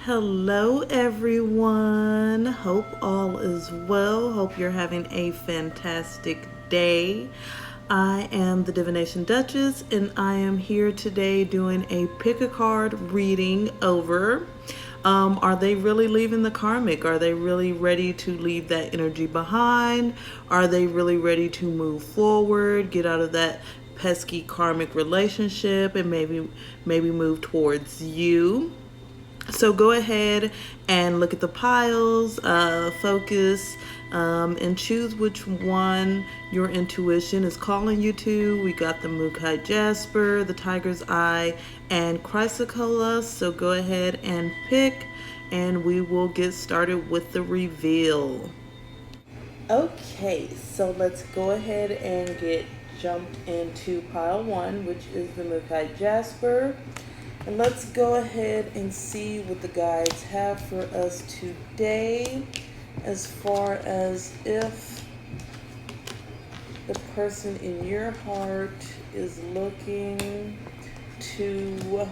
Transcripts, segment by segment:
Hello, everyone. Hope all is well. Hope you're having a fantastic day. I am the Divination Duchess, and I am here today doing a pick a card reading over. Are they really leaving the karmic? Are they really ready to leave that energy behind? Are they really ready to move forward, get out of that pesky karmic relationship, and maybe move towards you? So go ahead and look at the piles, focus, and choose which one your intuition is calling you to. We got the Mukai Jasper, the Tiger's Eye, and Chrysocolla. So go ahead and pick, and we will get started with the reveal. Okay, so let's go ahead and get jumped into pile one, which is the Mukai Jasper. And let's go ahead and see what the guides have for us today as far as if the person in your heart is looking to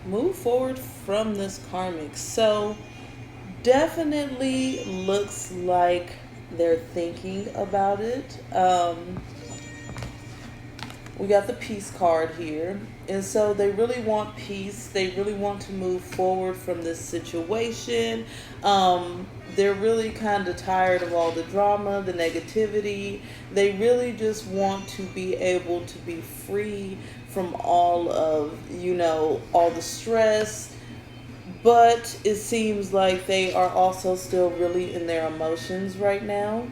move forward from this karmic. So definitely looks like they're thinking about it. We got the peace card here. And so they really want peace. They really want to move forward from this situation. They're really kind of tired of all the drama, the negativity. They really just want to be able to be free from all of, all the stress. But it seems like they are also still really in their emotions right now.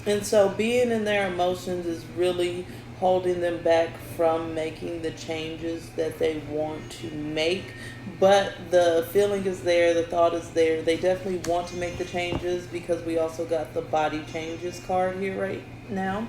And so being in their emotions is really holding them back from making the changes that they want to make. But the feeling is there, the thought is there. They definitely want to make the changes because we also got the body changes card here right now.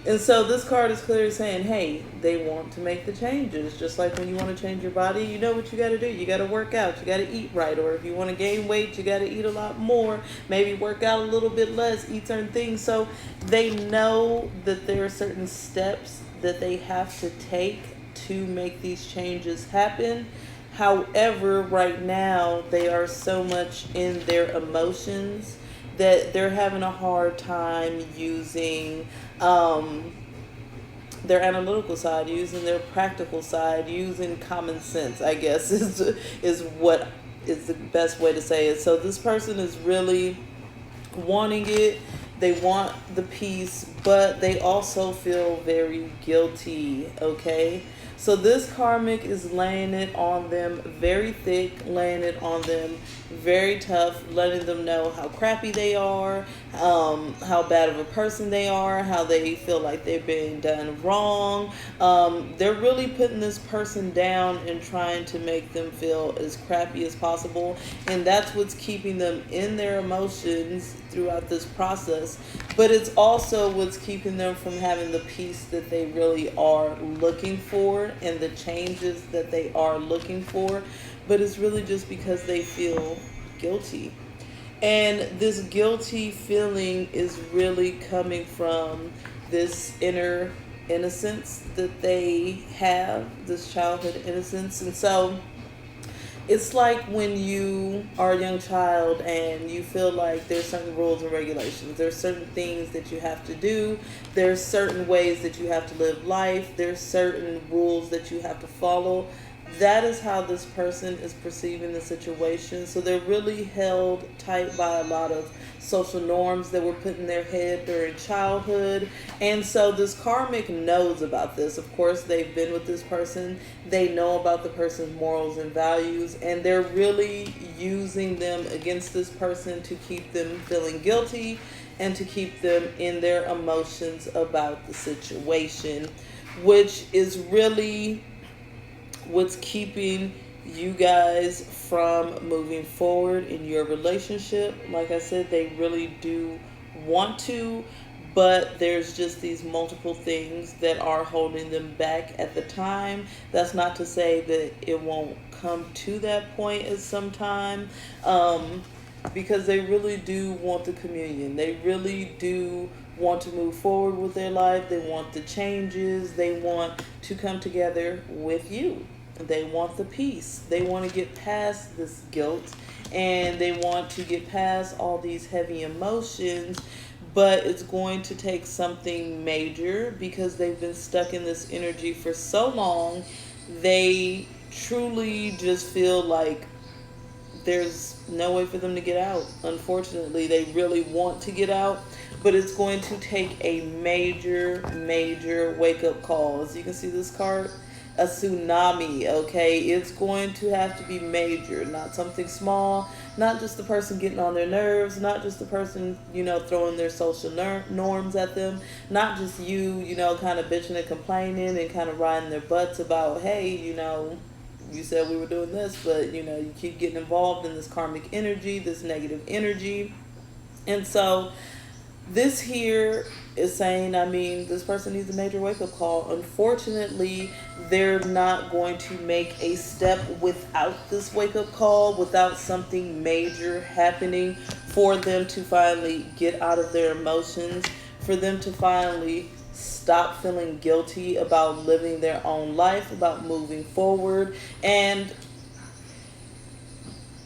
And so this card is clearly saying, hey, they want to make the changes. Just like when you want to change your body, you know what you got to do. You got to work out. You got to eat right. Or if you want to gain weight, you got to eat a lot more. Maybe work out a little bit less, eat certain things. So they know that there are certain steps that they have to take to make these changes happen. However, right now, they are so much in their emotions that they're having a hard time using their analytical side, using their practical side, using common sense, I guess, is what is the best way to say it. So this person is really wanting it. They want the peace, but they also feel very guilty, okay? So this karmic is laying it on them very thick, laying it on them very tough, letting them know how crappy they are, how bad of a person they are, how they feel like they're being done wrong. They're really putting this person down and trying to make them feel as crappy as possible. And that's what's keeping them in their emotions throughout this process. But it's also what's keeping them from having the peace that they really are looking for and the changes that they are looking for. But it's really just because they feel guilty. And this guilty feeling is really coming from this inner innocence that they have, this childhood innocence. And so it's like when you are a young child and you feel like there's certain rules and regulations. There's certain things that you have to do. There's certain ways that you have to live life. There's certain rules that you have to follow. That is how this person is perceiving the situation. So they're really held tight by a lot of social norms that were put in their head during childhood. And so this karmic knows about this. Of course, they've been with this person. They know about the person's morals and values. And they're really using them against this person to keep them feeling guilty and to keep them in their emotions about the situation, which is really what's keeping you guys from moving forward in your relationship. Like I said, they really do want to, but there's just these multiple things that are holding them back at the time. That's not to say that it won't come to that point at some time, because they really do want the communion. They really do want to move forward with their life. They want the changes. They want to come together with you. They want the peace. They want to get past this guilt, and they want to get past all these heavy emotions, but it's going to take something major because they've been stuck in this energy for so long. They truly just feel like there's no way for them to get out. Unfortunately, they really want to get out, but it's going to take a major wake up call. As you can see this card, a tsunami, okay? It's going to have to be major, not something small, not just the person getting on their nerves, not just the person, throwing their social norms at them, not just you, kind of bitching and complaining and kind of riding their butts about, hey, you said we were doing this, but you keep getting involved in this karmic energy, this negative energy. And so this here is saying, this person needs a major wake-up call. Unfortunately, they're not going to make a step without this wake-up call, without something major happening for them to finally get out of their emotions, for them to finally stop feeling guilty about living their own life, about moving forward. And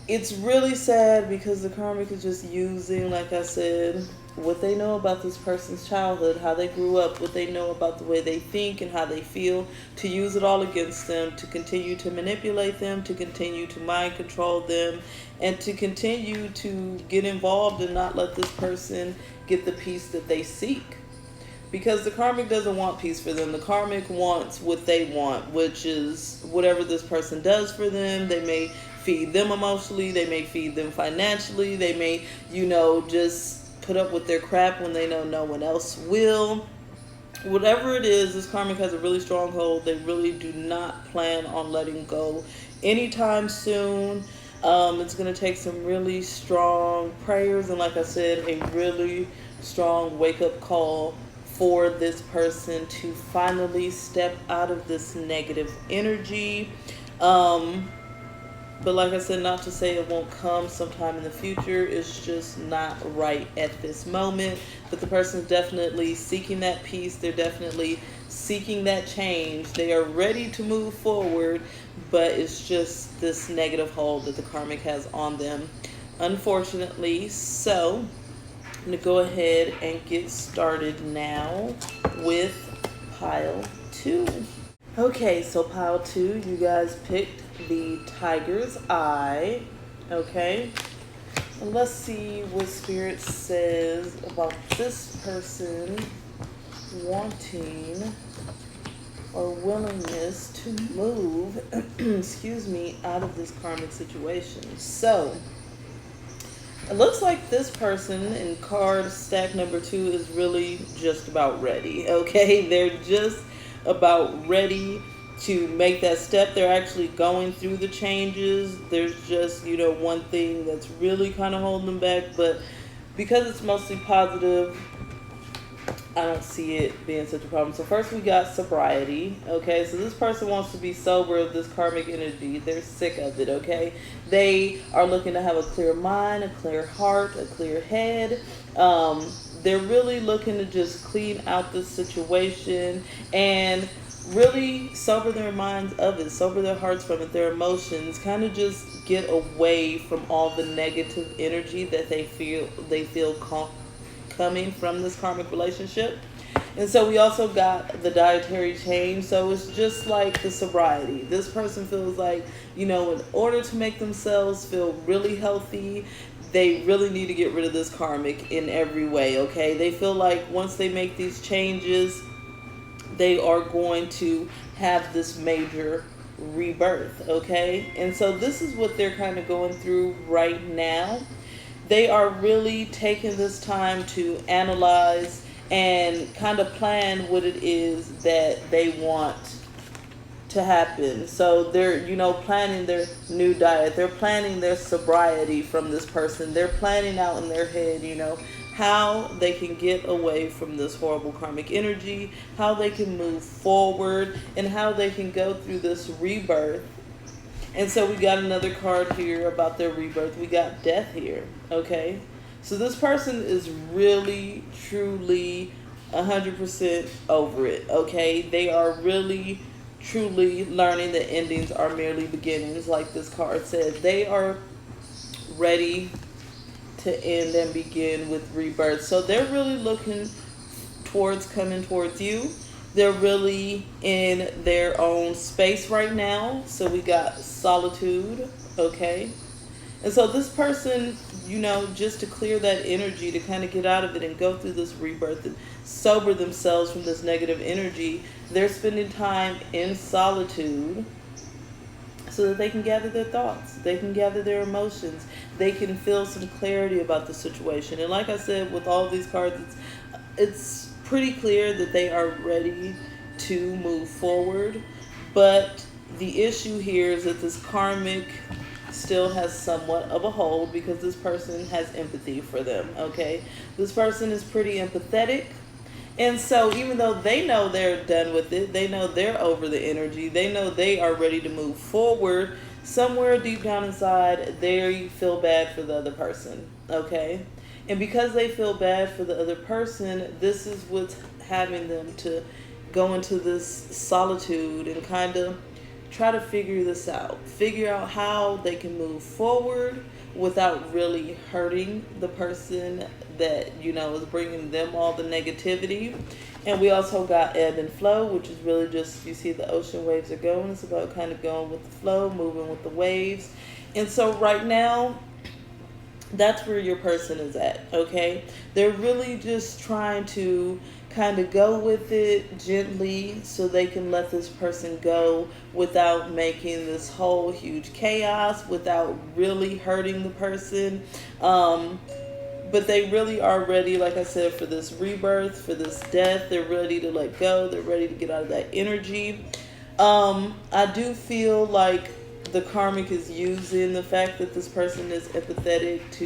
it's really sad because the karmic is just using, like I said, what they know about this person's childhood, how they grew up, what they know about the way they think and how they feel, to use it all against them, to continue to manipulate them, to continue to mind control them, and to continue to get involved and not let this person get the peace that they seek. Because the karmic doesn't want peace for them. The karmic wants what they want, which is whatever this person does for them. They may feed them emotionally. They may feed them financially. They may, just put up with their crap when they know no one else will. Whatever it is, this karmic has a really strong hold. They really do not plan on letting go anytime soon. It's going to take some really strong prayers and, like I said, a really strong wake-up call for this person to finally step out of this negative energy. But like I said, not to say it won't come sometime in the future. It's just not right at this moment. But the person's definitely seeking that peace. They're definitely seeking that change. They are ready to move forward, but it's just this negative hold that the karmic has on them, unfortunately. So I'm going to go ahead and get started now with pile 2. Okay, so pile 2, you guys picked the Tiger's Eye. Okay, and let's see what Spirit says about this person wanting or willingness to move, excuse me, out of this karmic situation. So it looks like this person in card stack number 2 is really just about ready. Okay, they're just about ready to make that step. They're actually going through the changes. There's just, one thing that's really kind of holding them back, but because it's mostly positive, I don't see it being such a problem. So first we got sobriety. Okay, so this person wants to be sober of this karmic energy. They're sick of it, okay? They are looking to have a clear mind, a clear heart, a clear head. They're really looking to just clean out this situation and really sober their minds of it, sober their hearts from it, their emotions, kind of just get away from all the negative energy that they feel coming from this karmic relationship. And so we also got the dietary change. So it's just like the sobriety. This person feels like, in order to make themselves feel really healthy, they really need to get rid of this karmic in every way, okay? They feel like once they make these changes, they are going to have this major rebirth, okay? And so this is what they're kind of going through right now. They are really taking this time to analyze and kind of plan what it is that they want to happen. So they're, planning their new diet. They're planning their sobriety from this person. They're planning out in their head, how they can get away from this horrible karmic energy, how they can move forward, and how they can go through this rebirth. And so we got another card here about their rebirth. We got death here, okay? So this person is really, truly 100% over it, okay? They are really, truly learning that endings are merely beginnings, like this card said. They are ready to end and begin with rebirth. So they're really looking towards coming towards you. They're really in their own space right now. So we got solitude, okay? And so this person, just to clear that energy, to kind of get out of it and go through this rebirth and sober themselves from this negative energy, they're spending time in solitude so that they can gather their thoughts, they can gather their emotions, they can feel some clarity about the situation. And like I said, with all these cards, it's pretty clear that they are ready to move forward. But the issue here is that this karmic still has somewhat of a hold because this person has empathy for them, okay? This person is pretty empathetic. And so even though they know they're done with it, they know they're over the energy, they know they are ready to move forward, somewhere deep down inside, they feel bad for the other person, okay? And because they feel bad for the other person, this is what's having them to go into this solitude and kind of try to figure this out. Figure out how they can move forward without really hurting the person that, is bringing them all the negativity. And we also got ebb and flow, which is really just, you see the ocean waves are going. It's about kind of going with the flow, moving with the waves. And so right now, that's where your person is at, okay? They're really just trying to kind of go with it gently so they can let this person go without making this whole huge chaos, without really hurting the person. But they really are ready, like I said, for this rebirth, for this death. They're ready to let go. They're ready to get out of that energy. I do feel like the karmic is using the fact that this person is empathetic to,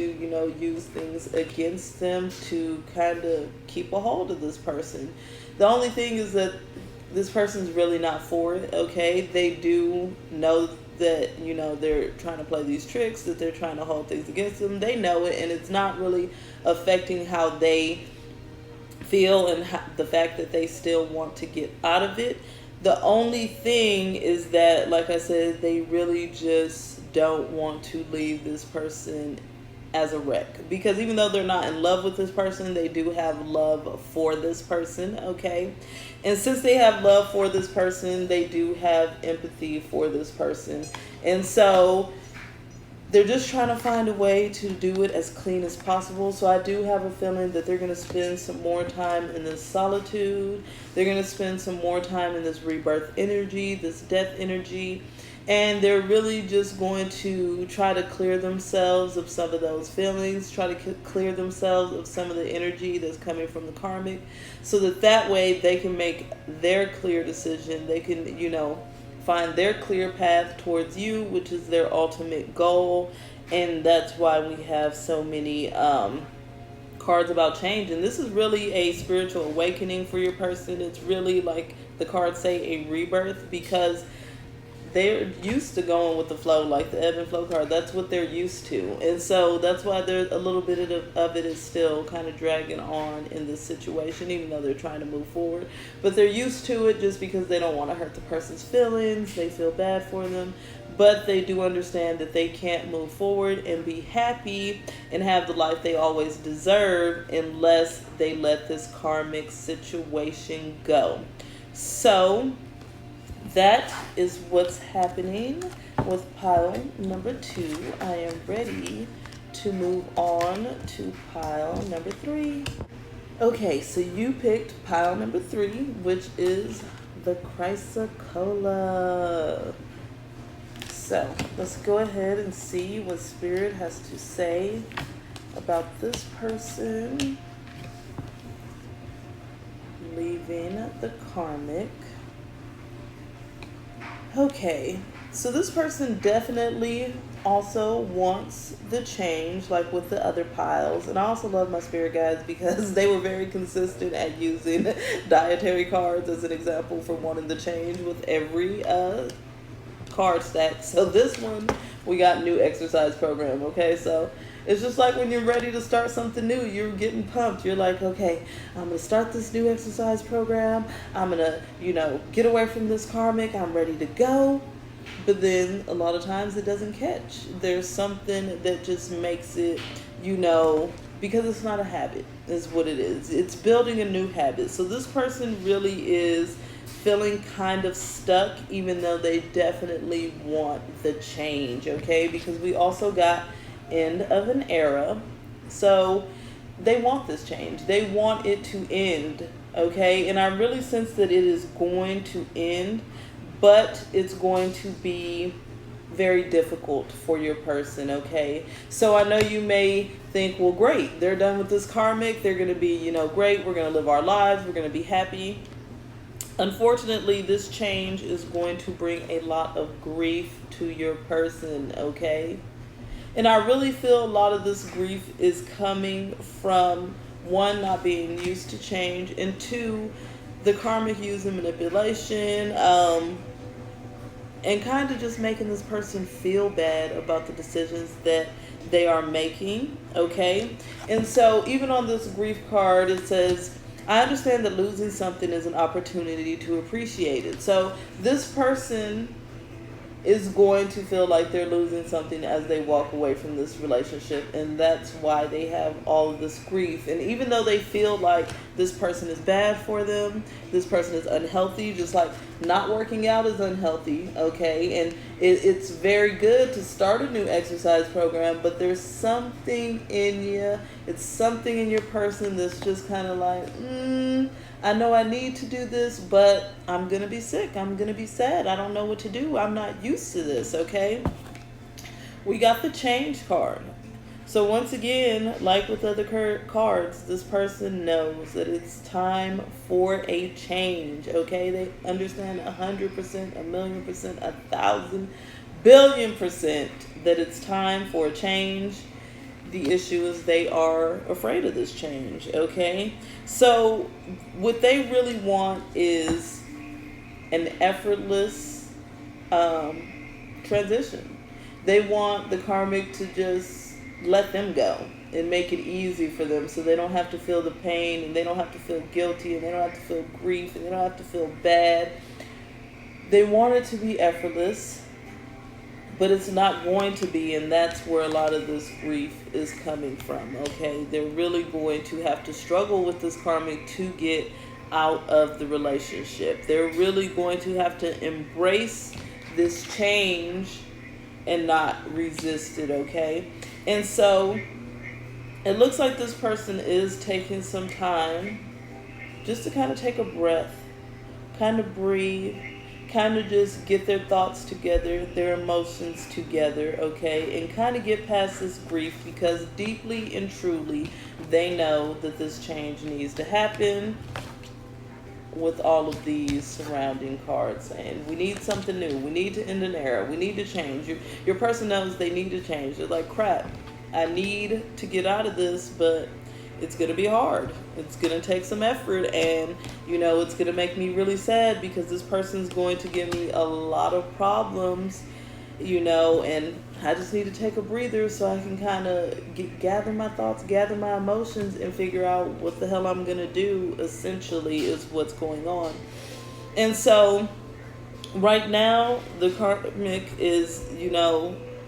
use things against them to kind of keep a hold of this person. The only thing is that this person's really not for it, okay? They do know that, they're trying to play these tricks, that they're trying to hold things against them. They know it, and it's not really affecting how they feel and the fact that they still want to get out of it. The only thing is that, like I said, they really just don't want to leave this person as a wreck. Because even though they're not in love with this person, they do have love for this person, okay? And since they have love for this person, they do have empathy for this person. And so they're just trying to find a way to do it as clean as possible. So I do have a feeling that they're going to spend some more time in this solitude. They're going to spend some more time in this rebirth energy, this death energy. And they're really just going to try to clear themselves of some of those feelings, try to clear themselves of some of the energy that's coming from the karmic, so that way they can make their clear decision. They can, find their clear path towards you, which is their ultimate goal. And that's why we have so many cards about change. And this is really a spiritual awakening for your person. It's really, like the cards say, a rebirth, because they're used to going with the flow, like the ebb and flow card. That's what they're used to. And so that's why there's a little bit of it is still kind of dragging on in this situation, even though they're trying to move forward. But they're used to it just because they don't want to hurt the person's feelings. They feel bad for them. But they do understand that they can't move forward and be happy and have the life they always deserve unless they let this karmic situation go. So that is what's happening with pile number 2. I am ready to move on to pile number 3. Okay, so you picked pile number 3, which is the Chrysocolla. So let's go ahead and see what Spirit has to say about this person leaving the karmic. Okay, so this person definitely also wants the change, like with the other piles. And I also love my spirit guides because they were very consistent at using dietary cards as an example for wanting the change with every card stack. So this one, we got new exercise program, okay? So It's just like when you're ready to start something new, you're getting pumped. You're like, okay, I'm going to start this new exercise program. I'm going to, get away from this karmic. I'm ready to go. But then a lot of times it doesn't catch. There's something that just makes it, because it's not a habit, is what it is. It's building a new habit. So this person really is feeling kind of stuck, even though they definitely want the change, okay? Because we also got end of an era. So they want this change. They want it to end, okay? And I really sense that it is going to end, but it's going to be very difficult for your person, okay? So I know you may think, well, great, they're done with this karmic. They're going to be, great. We're going to live our lives. We're going to be happy. Unfortunately, this change is going to bring a lot of grief to your person, okay? And I really feel a lot of this grief is coming from, one, not being used to change, and two, the karmic using manipulation, and kind of just making this person feel bad about the decisions that they are making, okay? And so even on this grief card, it says, I understand that losing something is an opportunity to appreciate it. So this person is going to feel like they're losing something as they walk away from this relationship, and that's why they have all of this grief. And even though they feel like this person is bad for them, this person is unhealthy, just like not working out is unhealthy, okay? And it's very good to start a new exercise program, but there's something in you, it's something in your person that's just kind of like, I know I need to do this, but I'm going to be sick. I'm going to be sad. I don't know what to do. I'm not used to this, okay? We got the change card. So once again, like with other cards, this person knows that it's time for a change, okay? They understand 100%, 1,000,000%, 1,000,000,000,000,000% that it's time for a change. The issue is they are afraid of this change, okay? So what they really want is an effortless transition. They want the karmic to just let them go and make it easy for them, so they don't have to feel the pain, and they don't have to feel guilty, and they don't have to feel grief, and they don't have to feel bad. They want it to be effortless, but it's not going to be, and that's where a lot of this grief is coming from, okay? They're really going to have to struggle with this karmic to get out of the relationship. They're really going to have to embrace this change and not resist it, okay? And so it looks like this person is taking some time just to kind of take a breath, kind of breathe, kind of just get their thoughts together, their emotions together, okay, and kind of get past this grief, because deeply and truly they know that this change needs to happen, with all of these surrounding cards saying we need something new, we need to end an era, we need to change. Your person knows they need to change. They're like, crap, I need to get out of this, but it's going to be hard. It's going to take some effort, and it's going to make me really sad, because this person's going to give me a lot of problems, and I just need to take a breather so I can kind of gather my thoughts, gather my emotions, and figure out what the hell I'm going to do, essentially, is what's going on. And so right now the karmic is,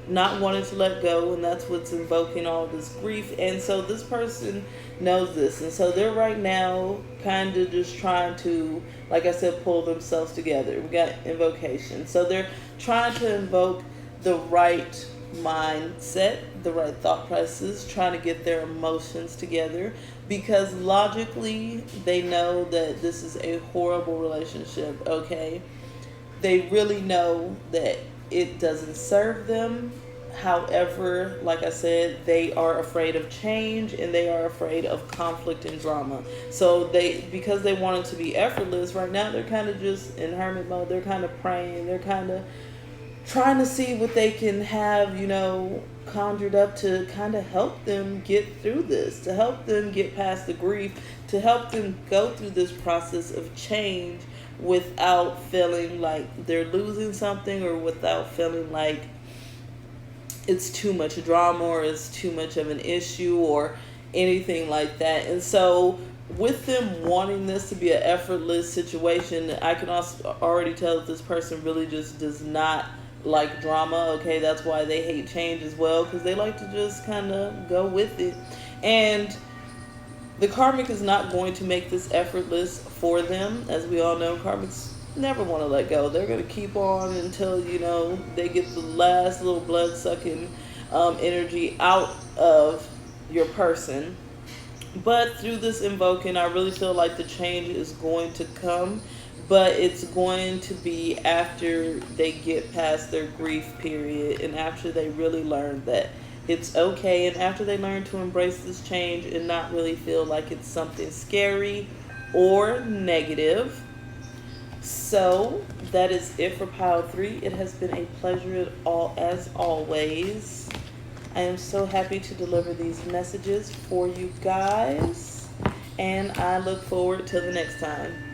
not wanting to let go, and that's what's invoking all this grief. And so this person knows this, and so they're right now kind of just trying to, like I said, pull themselves together. We got invocation, so they're trying to invoke the right mindset, the right thought processes, trying to get their emotions together, because logically they know that this is a horrible relationship, okay? They really know that it doesn't serve them. However, like I said, they are afraid of change, and they are afraid of conflict and drama. So because they want it to be effortless, right now they're kind of just in hermit mode. They're kind of praying. They're kind of trying to see what they can have, conjured up to kind of help them get through this, to help them get past the grief, to help them go through this process of change without feeling like they're losing something, or without feeling like it's too much drama or it's too much of an issue or anything like that. And so with them wanting this to be an effortless situation, I can also already tell that this person really just does not like drama. Okay, that's why they hate change as well, because they like to just kind of go with it. And the karmic is not going to make this effortless for them. As we all know, karmics never want to let go. They're going to keep on until, they get the last little blood sucking energy out of your person. But through this invoking, I really feel like the change is going to come, but it's going to be after they get past their grief period and after they really learn that it's okay, and after they learn to embrace this change and not really feel like it's something scary or negative. So that is it for pile 3. It has been a pleasure as always. I am so happy to deliver these messages for you guys, and I look forward to the next time.